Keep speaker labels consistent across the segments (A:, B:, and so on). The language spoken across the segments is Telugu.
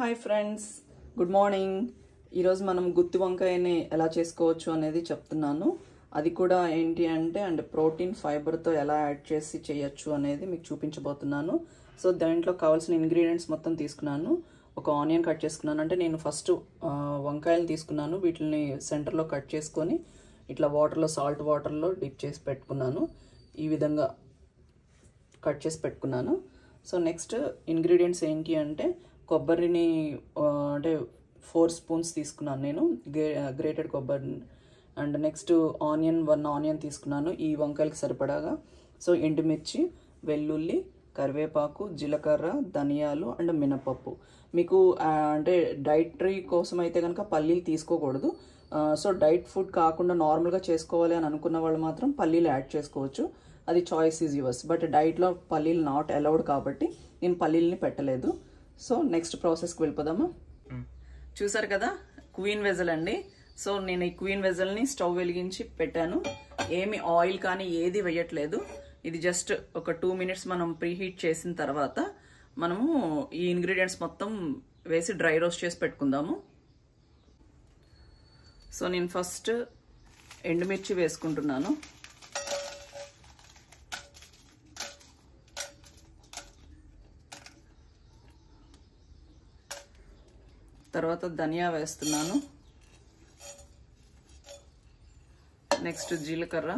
A: Hi friends, good morning. ఈరోజు మనం గుత్తి వంకాయని ఎలా చేసుకోవచ్చు అనేది చెప్తున్నాను. అది కూడా ఏంటి అంటే ప్రోటీన్ ఫైబర్తో ఎలా యాడ్ చేసి చేయొచ్చు అనేది మీకు చూపించబోతున్నాను. సో దాంట్లో కావాల్సిన ఇంగ్రీడియంట్స్ మొత్తం తీసుకున్నాను. ఒక ఆనియన్ కట్ చేసుకున్నాను. అంటే నేను ఫస్ట్ వంకాయలు తీసుకున్నాను. వీటిని సెంటర్లో కట్ చేసుకొని ఇట్లా వాటర్లో, సాల్ట్ వాటర్లో డిప్ చేసి పెట్టుకున్నాను. ఈ విధంగా కట్ చేసి పెట్టుకున్నాను. సో నెక్స్ట్ ఇంగ్రీడియంట్స్ ఏంటి అంటే కొబ్బరిని అంటే 4 స్పూన్స్ తీసుకున్నాను నేను, గ్రేటెడ్ కొబ్బరి. అండ్ నెక్స్ట్ వన్ ఆనియన్ తీసుకున్నాను ఈ వంకాయలకు సరిపడాగా. సో ఎండుమిర్చి, వెల్లుల్లి, కరివేపాకు, జీలకర్ర, ధనియాలు అండ్ మినపప్పు. మీకు అంటే డైటరీ కోసం అయితే కనుక పల్లీలు తీసుకోకూడదు. సో డైట్ ఫుడ్ కాకుండా నార్మల్గా చేసుకోవాలి అని అనుకున్న వాళ్ళు మాత్రం పల్లీలు యాడ్ చేసుకోవచ్చు. అది చాయిస్ ఈజ్ యువర్స్. బట్ డైట్లో పల్లీలు నాట్ అలౌడ్ కాబట్టి నేను పల్లీలని పెట్టలేదు. సో నెక్స్ట్ ప్రాసెస్కి వెళ్ళిపోదామా. చూసారు కదా, క్వీన్ వెజల్ అండి. సో నేను ఈ క్వీన్ వెజల్ని స్టవ్ వెలిగించి పెట్టాను. ఏమి ఆయిల్ కానీ ఏది వేయట్లేదు. ఇది జస్ట్ ఒక 2 మినిట్స్ మనం ప్రీహీట్ చేసిన తర్వాత మనము ఈ ఇంగ్రీడియంట్స్ మొత్తం వేసి డ్రై రోస్ట్ చేసి పెట్టుకుందాము. సో నేను ఫస్ట్ ఎండుమిర్చి వేసుకుంటున్నాను. తర్వాత ధనియా వేస్తున్నాను. నెక్స్ట్ జీలకర్ర,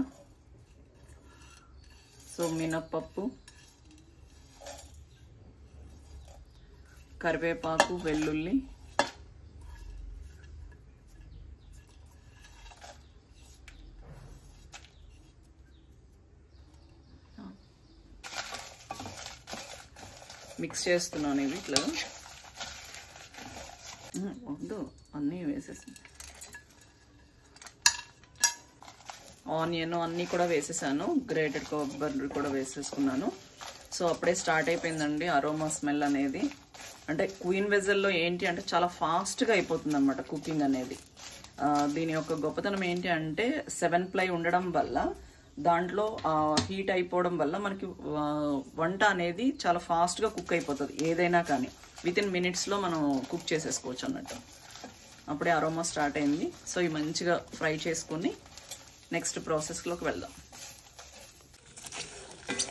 A: సో మినప్పప్పు, కరివేపాకు, వెల్లుల్లి, మిక్స్ చేస్తున్నాను. ఇవి ఇట్లా వద్దు, అన్నీ వేసేసి ఆనియన్ అన్నీ కూడా వేసేసాను. గ్రేటెడ్ కొబ్బరి కూడా వేసేసుకున్నాను. సో అప్పుడే స్టార్ట్ అయిపోయిందండి అరోమా స్మెల్ అనేది. అంటే క్వీన్ వెజల్లో ఏంటి అంటే చాలా ఫాస్ట్గా అయిపోతుంది అనమాట కుకింగ్ అనేది. దీని యొక్క గొప్పతనం ఏంటి అంటే 7 ప్లై ఉండడం వల్ల, దాంట్లో హీట్ అయిపోవడం వల్ల మనకి వంట అనేది చాలా ఫాస్ట్గా కుక్ అయిపోతుంది. ఏదైనా కానీ వితిన్ మినిట్స్లో మనం కుక్ చేసేసుకోవచ్చు అన్నట్టు. అప్పుడే అరోమా స్టార్ట్ అయింది. సో ఇవి మంచిగా ఫ్రై చేసుకుని నెక్స్ట్ ప్రాసెస్లోకి వెళ్దాం.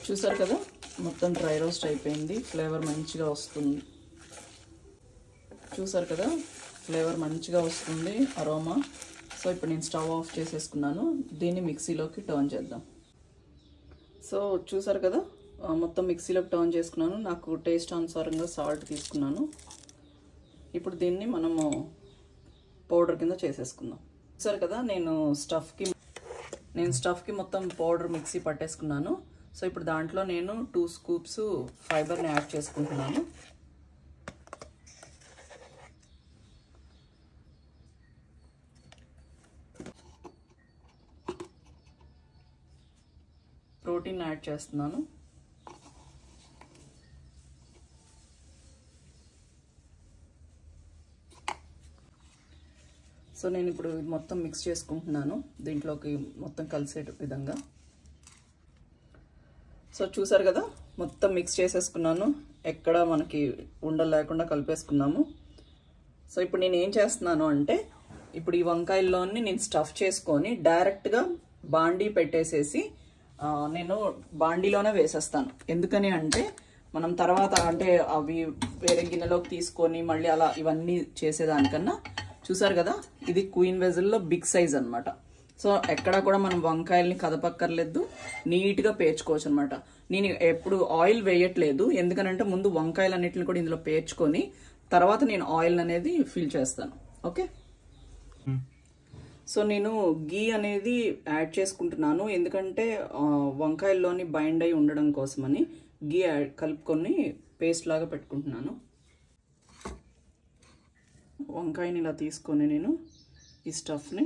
A: చూసారు కదా, మొత్తం డ్రై రోస్ట్ అయిపోయింది. ఫ్లేవర్ మంచిగా వస్తుంది. చూసారు కదా, ఫ్లేవర్ మంచిగా వస్తుంది అరోమా. సో ఇప్పుడు నేను స్టవ్ ఆఫ్ చేసేసుకున్నాను. దీన్ని మిక్సీలోకి టర్న్ చేద్దాం. సో చూసారు కదా, మొత్తం మిక్సీలోకి టర్న్ చేసుకున్నాను. నాకు టేస్ట్ అనుసారంగా సాల్ట్ తీసుకున్నాను. ఇప్పుడు దీన్ని మనము పౌడర్ కింద చేసేసుకుందాం. చూసారు కదా, నేను స్టఫ్కి మొత్తం పౌడర్ మిక్సీ పట్టేసుకున్నాను. సో ఇప్పుడు దాంట్లో నేను 2 స్కూప్స్ ఫైబర్ని యాడ్ చేసుకుంటున్నాను. ప్రోటీన్ యాడ్ చేస్తున్నాను. సో నేను ఇప్పుడు మొత్తం మిక్స్ చేసుకుంటున్నాను దీంట్లోకి మొత్తం కలిసే విధంగా. సో చూసారు కదా, మొత్తం మిక్స్ చేసేసుకున్నాను. ఎక్కడ మనకి ఉండలు లేకుండా కలిపేసుకున్నాము. సో ఇప్పుడు నేను ఏం చేస్తున్నాను అంటే, ఇప్పుడు ఈ వంకాయల్లోని నేను స్టఫ్ చేసుకొని డైరెక్ట్గా బాండీ పెట్టేసేసి నేను బాండీలోనే వేసేస్తాను. ఎందుకని అంటే మనం తర్వాత అంటే అవి వేరే గిన్నెలోకి తీసుకొని మళ్ళీ అలా ఇవన్నీ చేసేదానికన్నా, చూసారు కదా, ఇది క్వీన్ వెజల్లో బిగ్ సైజ్ అనమాట. సో ఎక్కడ కూడా మనం వంకాయల్ని కదపక్కర్లేదు, నీట్గా పేర్చుకోవచ్చు అనమాట. నేను ఎప్పుడు ఆయిల్ వేయట్లేదు, ఎందుకనంటే ముందు వంకాయలు అన్నిటిని కూడా ఇందులో పేర్చుకొని తర్వాత నేను ఆయిల్ అనేది ఫిల్ చేస్తాను. ఓకే, సో నేను గీ అనేది యాడ్ చేసుకుంటున్నాను. ఎందుకంటే వంకాయల్లోని బైండ్ అయి ఉండడం కోసమని గీ కలుపుకొని పేస్ట్ లాగా పెట్టుకుంటున్నాను. వంకాయని ఇలా తీసుకొని నేను ఈ స్టఫ్ని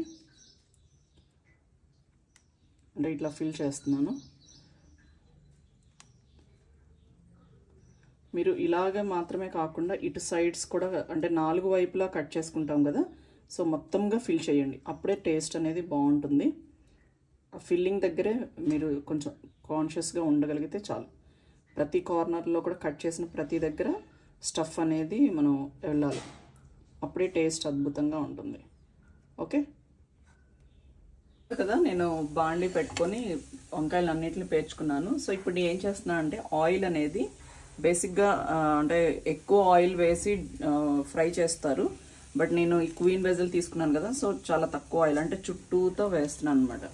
A: అంటే ఇట్లా ఫిల్ చేస్తున్నాను. మీరు ఇలాగే మాత్రమే కాకుండా ఇటు సైడ్స్ కూడా అంటే 4 వైపులా కట్ చేసుకుంటాం కదా, సో మొత్తంగా ఫిల్ చేయండి. అప్పుడే టేస్ట్ అనేది బాగుంటుంది. ఆ ఫిల్లింగ్ దగ్గరే మీరు కొంచెం కాన్షియస్గా ఉండగలిగితే చాలు. ప్రతి కార్నర్లో కూడా కట్ చేసిన ప్రతి దగ్గర స్టఫ్ అనేది మనం వెళ్ళాలి, అప్పుడే టేస్ట్ అద్భుతంగా ఉంటుంది. ఓకే కదా, నేను బాండి పెట్టుకొని వంకాయలు అన్నిటిని పేర్చుకున్నాను. సో ఇప్పుడు ఏం చేస్తున్నా అంటే ఆయిల్ అనేది బేసిక్గా అంటే ఎక్కువ ఆయిల్ వేసి ఫ్రై చేస్తారు, బట్ నేను ఈ క్వీన్ వెజల్ తీసుకున్నాను కదా, సో చాలా తక్కువ ఆయిల్ అంటే చుట్టూతో వేస్తున్నాను అనమాట.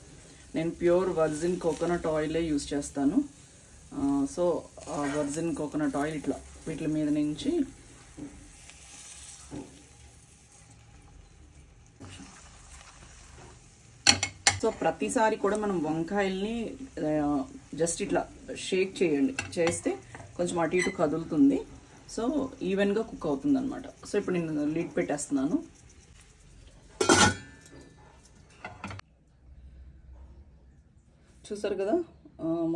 A: నేను ప్యూర్ వర్జిన్ కోకోనట్ ఆయిలే యూజ్ చేస్తాను. సో వర్జిన్ కోకోనట్ ఆయిల్ ఇట్లా వీటి మీద నుంచి సో ప్రతిసారి కూడా మనం వంకాయల్ని జస్ట్ ఇట్లా షేక్ చేయండి, చేస్తే కొంచెం అటు ఇటు కదులుతుంది, సో ఈవెన్గా కుక్ అవుతుంది అనమాట. సో ఇప్పుడు నేను లిడ్ పెట్టేస్తున్నాను. చూసారు కదా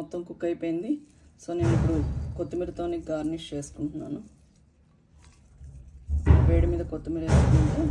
A: మొత్తం కుక్ అయిపోయింది. సో నేను ఇప్పుడు కొత్తిమీరతోని గార్నిష్ చేసుకుంటున్నాను. వేడి మీద కొత్తిమీర వేసుకుంటే